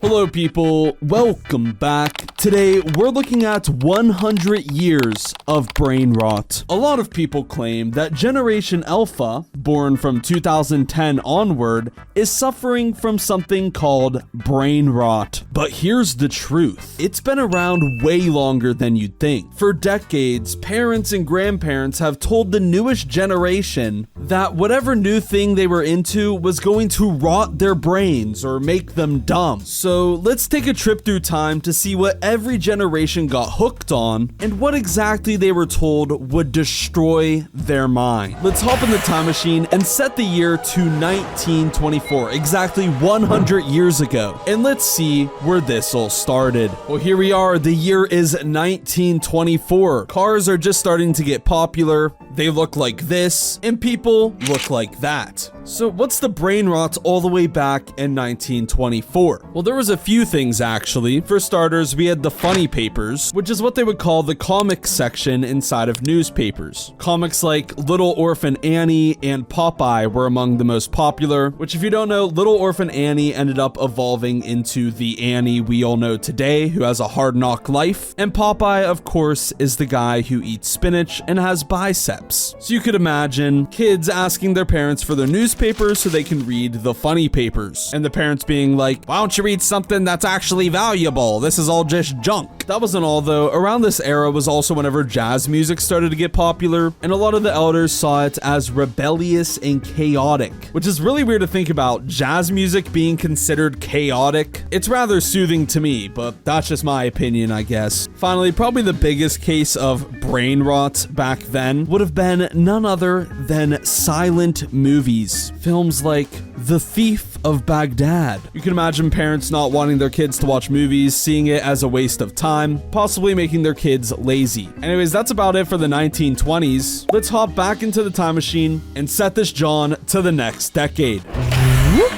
Hello people, welcome back. Today we're looking at 100 years of brain rot. A lot of people claim that Generation Alpha, born from 2010 onward, is suffering from something called brain rot. But here's the truth. It's been around way longer than you'd think. For decades, parents and grandparents have told the newest generation that whatever new thing they were into was going to rot their brains or make them dumb. So let's take a trip through time to see what every generation got hooked on and what exactly they were told would destroy their mind. Let's hop in the time machine and set the year to 1924, exactly 100 years ago. And let's see where this all started. Well, here we are. The year is 1924. Cars are just starting to get popular. They look like this, and people look like that. So what's the brain rot all the way back in 1924? Well, there was a few things actually. For starters, we had the funny papers, which is what they would call the comic section inside of newspapers. Comics like Little Orphan Annie and Popeye were among the most popular, which if you don't know, Little Orphan Annie ended up evolving into the Annie we all know today, who has a hard knock life. And Popeye, of course, is the guy who eats spinach and has biceps. So you could imagine kids asking their parents for their newspapers so they can read the funny papers. And the parents being like, why don't you read something that's actually valuable? This is all just junk. That wasn't all though. Around this era was also whenever jazz music started to get popular, and a lot of the elders saw it as rebellious and chaotic, which is really weird to think about. Jazz music being considered chaotic. It's rather soothing to me, but that's just my opinion, I guess. Finally, probably the biggest case of brain rot back then would have been none other than silent movies. Films like The Thief of Baghdad. You can imagine parents not wanting their kids to watch movies, seeing it as a waste of time, possibly making their kids lazy. Anyways, that's about it for the 1920s. Let's hop back into the time machine and set this John to the next decade.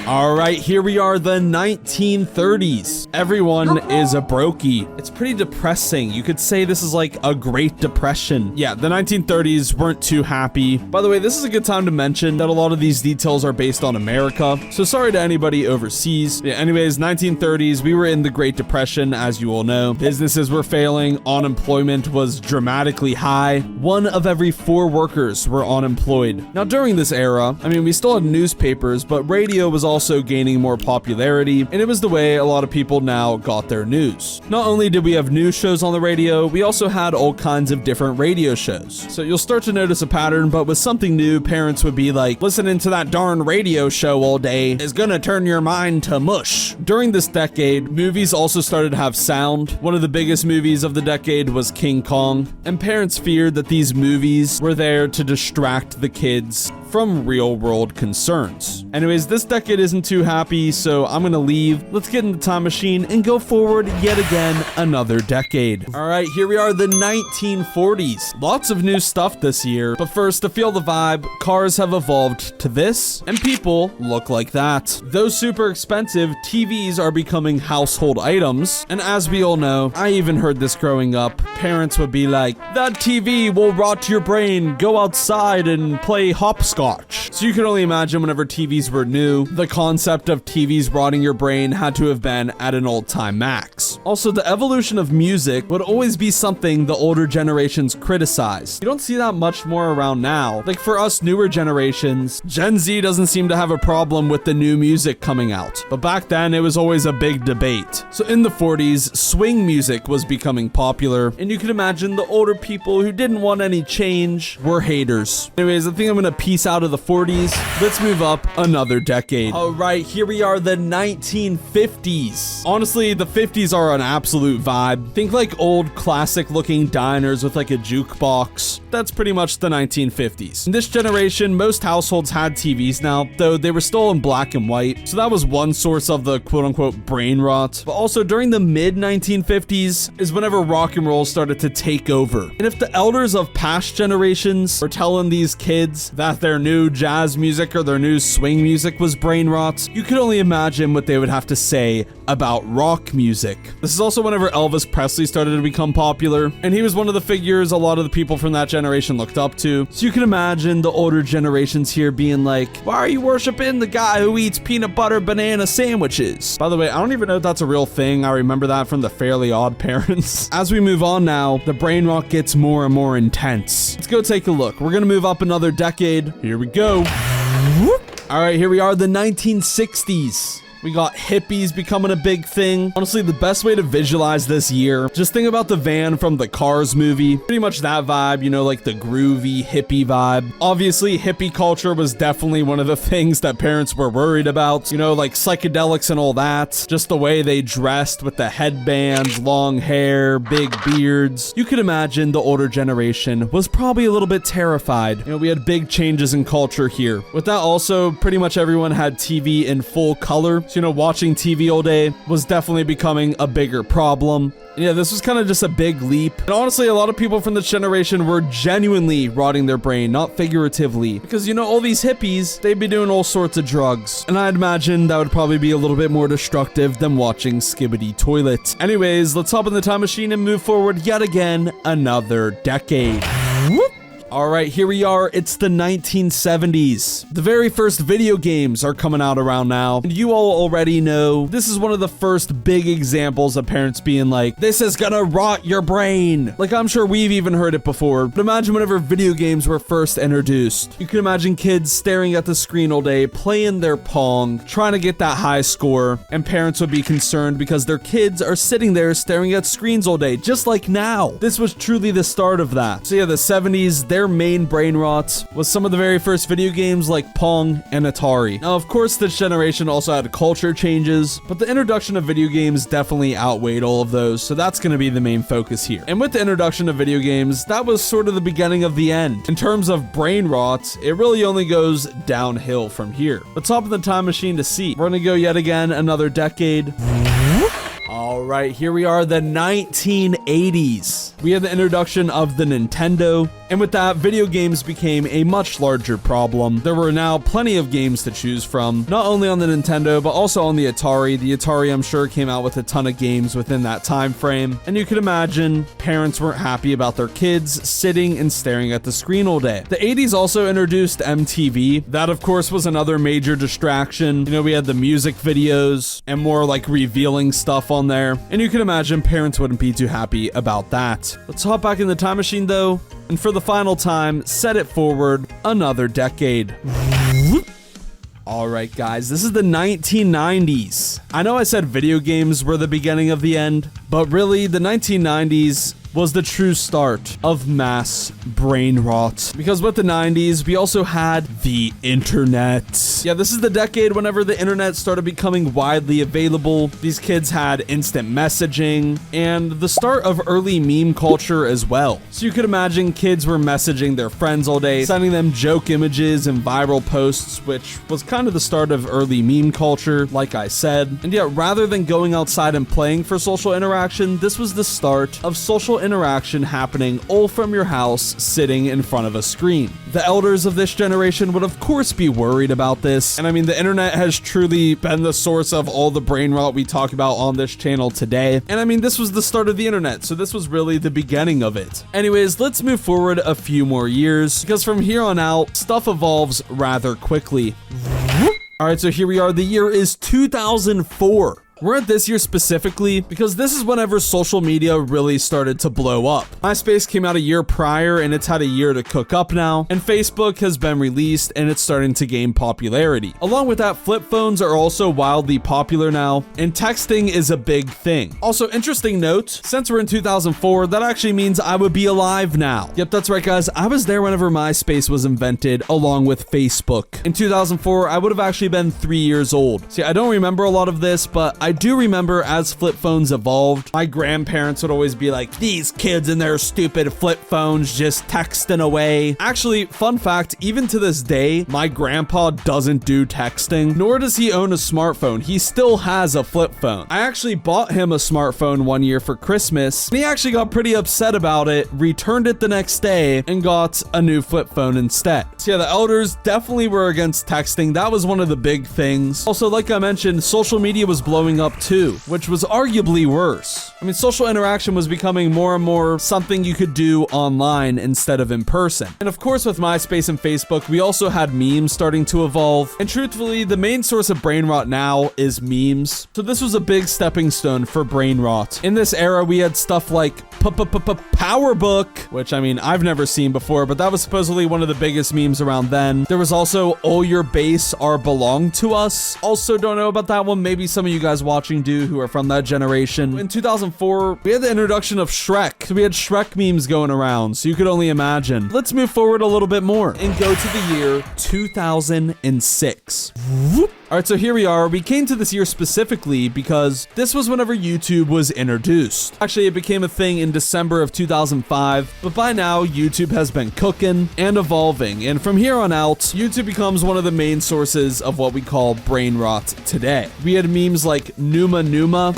All right, here we are, the 1930s. Everyone is a brokey. It's pretty depressing. You could say this is like a Great Depression. Yeah, the 1930s weren't too happy. By the way, this is a good time to mention that a lot of these details are based on America, so sorry to anybody overseas. Yeah, anyways, 1930s, we were in the Great Depression, as you all know. Businesses were failing. Unemployment was dramatically high. 1 of every 4 workers were unemployed. Now, during this era, I mean, we still had newspapers, but radio was also gaining more popularity, and it was the way a lot of people now got their news. Not only did we have news shows on the radio, we also had all kinds of different radio shows. So you'll start to notice a pattern, but with something new, parents would be like, listening to that darn radio show all day is gonna turn your mind to mush. During this decade, movies also started to have sound. One of the biggest movies of the decade was King Kong, and parents feared that these movies were there to distract the kids from real world concerns. Anyways, this decade isn't too happy, so I'm gonna leave. Let's get in the time machine and go forward yet again another decade. All right, here we are, the 1940s. Lots of new stuff this year, but first, to feel the vibe, cars have evolved to this, and people look like that. Though super expensive, TVs are becoming household items, and as we all know, I even heard this growing up, parents would be like, that TV will rot your brain, go outside and play hopscotch. So you can only imagine whenever TVs were new, the concept of TVs rotting your brain had to have been at an all-time max. Also, the evolution of music would always be something the older generations criticized. You don't see that much more around now. Like for us newer generations, Gen Z doesn't seem to have a problem with the new music coming out. But back then, it was always a big debate. So in the 40s, swing music was becoming popular, and you can imagine the older people who didn't want any change were haters. Anyways, I think I'm gonna piece out of the 40s. Let's move up another decade. All right, here we are, the 1950s. Honestly, the 50s are an absolute vibe. Think like old classic looking diners with like a jukebox. That's pretty much the 1950s. In this generation, most households had TVs now, though they were still in black and white. So that was one source of the quote unquote brain rot. But also during the mid 1950s is whenever rock and roll started to take over. And if the elders of past generations were telling these kids that their new jazz music or their new swing music was brain rot, you could only imagine what they would have to say about rock music. This is also whenever Elvis Presley started to become popular, and he was one of the figures a lot of the people from that generation looked up to. So you can imagine the older generations here being like, why are you worshiping the guy who eats peanut butter banana sandwiches? By the way, I don't even know if that's a real thing. I remember that from the Fairly Odd Parents. As we move on now, the brain rot gets more and more intense. Let's go take a look. We're gonna move up another decade. Here we go. All right, here we are, the 1960s. We got hippies becoming a big thing. Honestly, the best way to visualize this year, just think about the van from the Cars movie. Pretty much that vibe, you know, like the groovy hippie vibe. Obviously, hippie culture was definitely one of the things that parents were worried about. You know, like psychedelics and all that. Just the way they dressed with the headbands, long hair, big beards. You could imagine the older generation was probably a little bit terrified. You know, we had big changes in culture here. With that also, pretty much everyone had TV in full color. So, you know, watching TV all day was definitely becoming a bigger problem. And yeah, this was kind of just a big leap. And honestly, a lot of people from this generation were genuinely rotting their brain, not figuratively. Because, you know, all these hippies, they'd be doing all sorts of drugs. And I'd imagine that would probably be a little bit more destructive than watching Skibidi Toilet. Anyways, let's hop in the time machine and move forward yet again another decade. Whoop. All right, here we are. It's the 1970s. The very first video games are coming out around now. And you all already know this is one of the first big examples of parents being like, this is gonna rot your brain. Like, I'm sure we've even heard it before. But imagine whenever video games were first introduced. You can imagine kids staring at the screen all day, playing their Pong, trying to get that high score. And parents would be concerned because their kids are sitting there staring at screens all day, just like now. This was truly the start of that. So yeah, the 70s, their main brain rot was some of the very first video games like Pong and Atari. Now, of course, this generation also had culture changes, but the introduction of video games definitely outweighed all of those, so that's going to be the main focus here. And with the introduction of video games, that was sort of the beginning of the end. In terms of brain rot, it really only goes downhill from here. Let's hop in the time machine to see. We're going to go yet again another decade. All right, here we are, the 1980s. We had the introduction of the Nintendo, and with that, video games became a much larger problem. There were now plenty of games to choose from, not only on the Nintendo, but also on the Atari. The Atari, I'm sure, came out with a ton of games within that time frame, and you could imagine parents weren't happy about their kids sitting and staring at the screen all day. The 80s also introduced MTV. That, of course, was another major distraction. You know, we had the music videos and more like revealing stuff on there, and you can imagine parents wouldn't be too happy about that. Let's hop back in the time machine though, and for the final time, set it forward another decade. All right, guys, this is the 1990s. I know I said video games were the beginning of the end, but really the 1990s was the true start of mass brain rot. Because with the 90s, we also had the internet. Yeah, this is the decade whenever the internet started becoming widely available. These kids had instant messaging and the start of early meme culture as well. So you could imagine kids were messaging their friends all day, sending them joke images and viral posts, which was kind of the start of early meme culture, like I said. And yet, rather than going outside and playing for social interaction, this was the start of social interaction happening all from your house, sitting in front of a screen. The elders of this generation would of course be worried about this, and I mean, the internet has truly been the source of all the brain rot we talk about on this channel today, and I mean, this was the start of the internet, so this was really the beginning of it. Anyways, let's move forward a few more years, because from here on out, stuff evolves rather quickly. Alright, so here we are, the year is 2004. We're at this year specifically because this is whenever social media really started to blow up. MySpace came out a year prior and it's had a year to cook up now, and Facebook has been released and it's starting to gain popularity. Along with that, flip phones are also wildly popular now, and texting is a big thing. Also, interesting note, since we're in 2004, that actually means I would be alive now. Yep, that's right guys, I was there whenever MySpace was invented along with Facebook. In 2004, I would have actually been 3 years old. See, I don't remember a lot of this, but I do remember as flip phones evolved, my grandparents would always be like, these kids and their stupid flip phones just texting away. Actually, fun fact, even to this day, my grandpa doesn't do texting, nor does he own a smartphone. He still has a flip phone. I actually bought him a smartphone one year for Christmas, and he actually got pretty upset about it, returned it the next day, and got a new flip phone instead. So yeah, the elders definitely were against texting. That was one of the big things. Also, like I mentioned, social media was blowing blowing up too, which was arguably worse. I mean, social interaction was becoming more and more something you could do online instead of in person. And of course, with MySpace and Facebook, we also had memes starting to evolve. And truthfully, the main source of brain rot now is memes. So this was a big stepping stone for brain rot. In this era, we had stuff like Power Book, which I mean, I've never seen before, but that was supposedly one of the biggest memes around then. There was also All Your Base Are Belong to Us. Also don't know about that one. Maybe some of you guys watching do who are from that generation. In 2004, we had the introduction of Shrek. So we had Shrek memes going around, so you could only imagine. Let's move forward a little bit more and go to the year 2006. Whoop. All right, so here we are. We came to this year specifically because this was whenever YouTube was introduced. Actually, it became a thing in December of 2005, but by now, YouTube has been cooking and evolving. And from here on out, YouTube becomes one of the main sources of what we call brain rot today. We had memes like Numa Numa.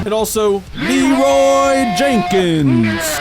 And also Leroy Jenkins.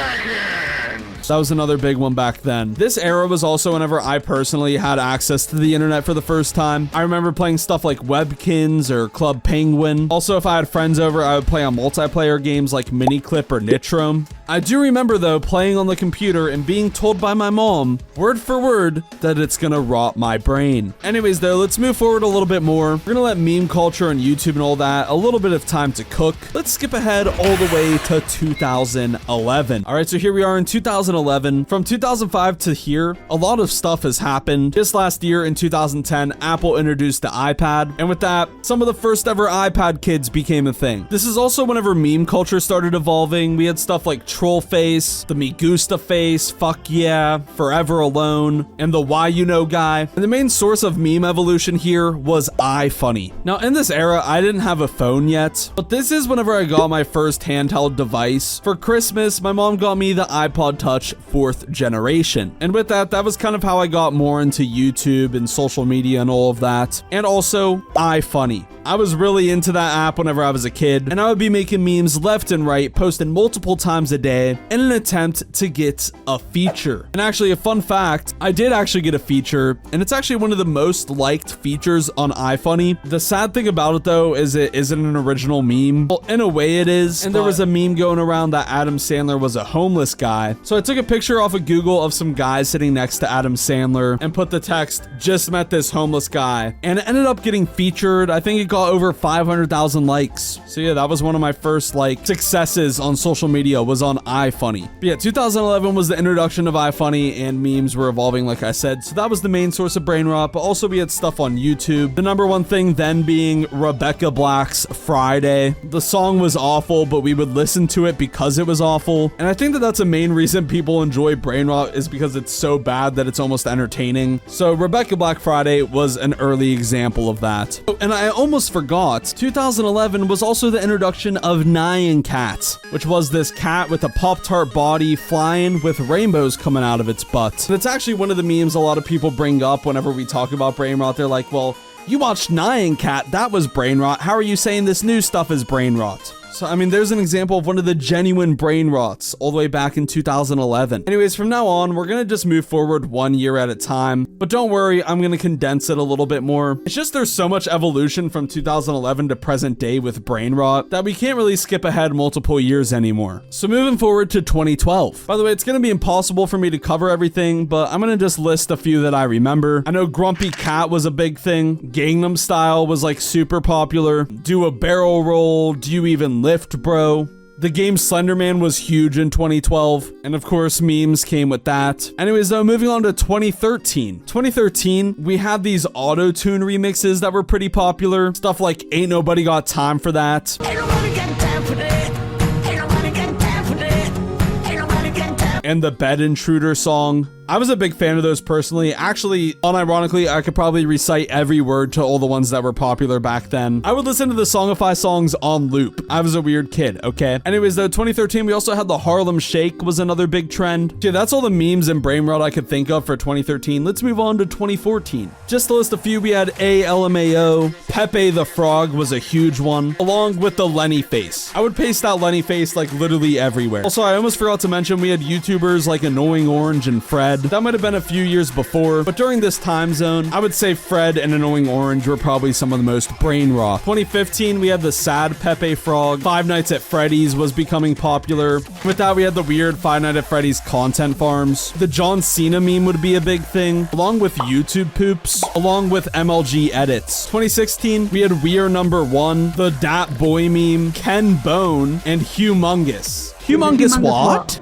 That was another big one back then. This era was also whenever I personally had access to the internet for the first time. I remember playing stuff like Webkins or Club Penguin. Also, if I had friends over, I would play on multiplayer games like Miniclip or Nitrome. I do remember though, playing on the computer and being told by my mom, word for word, that it's gonna rot my brain. Anyways though, let's move forward a little bit more. We're gonna let meme culture and YouTube and all that a little bit of time to cook. Let's skip ahead all the way to 2011. All right, so here we are in 2011. From 2005 to here, a lot of stuff has happened. Just last year in 2010, Apple introduced the iPad. And with that, some of the first ever iPad kids became a thing. This is also whenever meme culture started evolving. We had stuff like Troll Face, the Me Gusta Face, Fuck Yeah, Forever Alone, and the Why You Know guy. And the main source of meme evolution here was iFunny. Now in this era, I didn't have a phone yet, but this is whenever I got my first handheld device. For Christmas, my mom got me the iPod Touch 4th generation. And with that, that was kind of how I got more into YouTube and social media and all of that. And also iFunny. I was really into that app whenever I was a kid, and I would be making memes left and right, posting multiple times a day in an attempt to get a feature. And actually, a fun fact, I did actually get a feature, and it's actually one of the most liked features on iFunny. The sad thing about it though is it isn't an original meme. Well, in a way it is, and there was a meme going around that Adam Sandler was a homeless guy. So I took a picture off of Google of some guy sitting next to Adam Sandler and put the text, "Just met this homeless guy," and it ended up getting featured. I think it got over 500,000 likes. So yeah, that was one of my first like successes on social media, was on iFunny. But yeah, 2011 was the introduction of iFunny, and memes were evolving like I said. So that was the main source of brain rot, but also we had stuff on YouTube. The number one thing then being Rebecca Black's Friday. The song was awful, but we would listen to it because it was awful. And I think that that's a main reason people enjoy brain rot, is because it's so bad that it's almost entertaining. So Rebecca Black Friday was an early example of that. Oh, and I almost forgot, 2011 was also the introduction of Nyan Cat, which was this cat with a Pop-Tart body flying with rainbows coming out of its butt. And it's actually one of the memes a lot of people bring up whenever we talk about brain rot. They're like, well, you watched Nyan Cat, that was brain rot. How are you saying this new stuff is brain rot? So, I mean, there's an example of one of the genuine brain rots all the way back in 2011. Anyways, from now on, we're going to just move forward 1 year at a time. But don't worry, I'm going to condense it a little bit more. It's just there's so much evolution from 2011 to present day with brain rot that we can't really skip ahead multiple years anymore. So moving forward to 2012. By the way, it's going to be impossible for me to cover everything, but I'm going to just list a few that I remember. I know Grumpy Cat was a big thing. Gangnam Style was like super popular. Do a barrel roll. Do you even lift, bro? The game Slenderman was huge in 2012, and of course memes came with that. Anyways though, moving on to 2013. 2013, we had these auto-tune remixes that were pretty popular. Stuff like Ain't Nobody Got Time for That. Ain't nobody got time for that. Ain't nobody got time for that. Ain't nobody got time. And the Bed Intruder song. I was a big fan of those personally. Actually, unironically, I could probably recite every word to all the ones that were popular back then. I would listen to the Songify songs on loop. I was a weird kid, okay? Anyways, though, 2013, we also had the Harlem Shake was another big trend. Yeah, that's all the memes and brain rot I could think of for 2013. Let's move on to 2014. Just to list a few, we had ALMAO. Pepe the Frog was a huge one, along with the Lenny face. I would paste that Lenny face like literally everywhere. Also, I almost forgot to mention we had YouTubers like Annoying Orange and Fred. Fred. That might have been a few years before, but during this time zone, I would say Fred and Annoying Orange were probably some of the most brain rot. 2015, we had the sad Pepe Frog. Five Nights at Freddy's was becoming popular. With that, we had the weird Five Nights at Freddy's content farms. The John Cena meme would be a big thing, along with YouTube poops, along with MLG edits. 2016, we had We Are Number One, the Dat Boy meme, Ken Bone, and Humongous. Humongous what?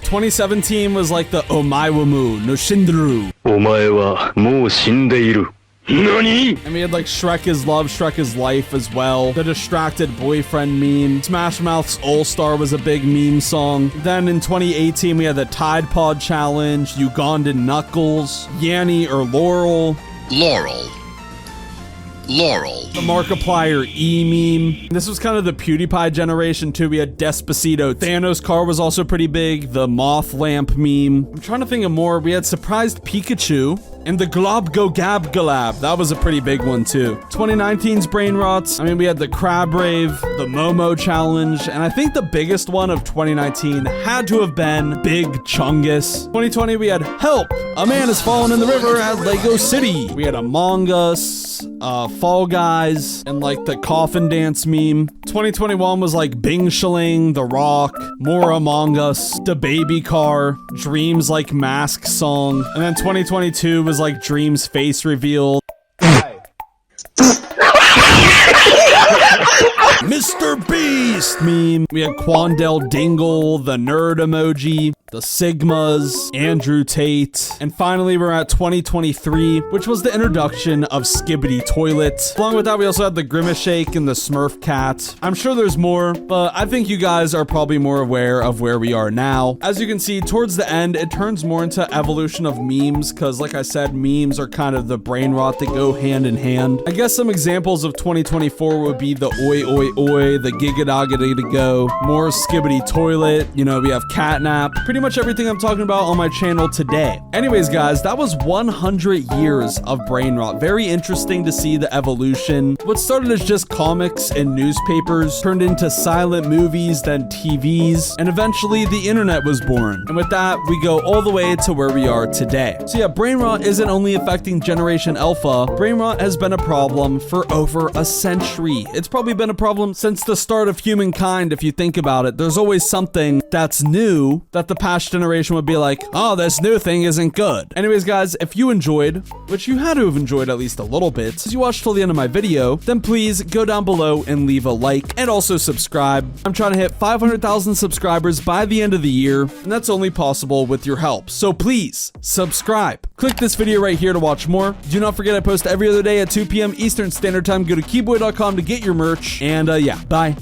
2017 was like the Omaiwamu no Shinduru. NANI?! And we had like Shrek is Love, Shrek is Life as well. The Distracted Boyfriend meme. Smash Mouth's All-Star was a big meme song. Then in 2018, we had the Tide Pod Challenge, Ugandan Knuckles, Yanny or Laurel. Laurel. The Markiplier E meme. This was kind of the PewDiePie generation too. We had Despacito. Thanos car was also pretty big. The Moth Lamp meme. I'm trying to think of more. We had Surprised Pikachu. And the Glob Go Gab Galab. That was a pretty big one too. 2019's brain rots. I mean, we had the Crab Rave, the Momo Challenge, and I think the biggest one of 2019 had to have been Big Chungus. 2020, we had Help! A man has fallen in the river at Lego City. We had Among Us, Fall Guys, and like the Coffin Dance meme. 2021 was like Bing Shaling, The Rock, more Among Us, the Baby Car, Dreams Like Mask Song, and then 2022 was like Dream's face reveal. Mr. Beast meme. We had Quandale Dingle, the nerd emoji, the Sigmas, Andrew Tate, and finally we're at 2023, which was the introduction of Skibidi Toilet. Along with that, we also had the Grimace Shake and the Smurf Cat. I'm sure there's more, but I think you guys are probably more aware of where we are now. As you can see, towards the end, it turns more into evolution of memes, because like I said, memes are kind of the brain rot that go hand in hand. I guess some examples of 2024 would be the Oi Oi Oi, the gegagedigedago, more Skibidi Toilet, you know, we have Catnap, pretty much everything I'm talking about on my channel today. Anyways, guys, that was 100 years of brain rot. Very interesting to see the evolution. What started as just comics and newspapers turned into silent movies, then TVs, and eventually the internet was born. And with that, we go all the way to where we are today. So yeah, brain rot isn't only affecting Generation Alpha. Brain rot has been a problem for over a century. It's probably been a problem since the start of humankind. If you think about it, there's always something that's new that the past generation would be like, oh, this new thing isn't good. Anyways, guys, if you enjoyed, which you had to have enjoyed at least a little bit, since you watched till the end of my video, then please go down below and leave a like and also subscribe. I'm trying to hit 500,000 subscribers by the end of the year, and that's only possible with your help. So please subscribe. Click this video right here to watch more. Do not forget I post every other day at 2 p.m. Eastern Standard Time. Go to KeidBoi.com to get your merch, and yeah, bye.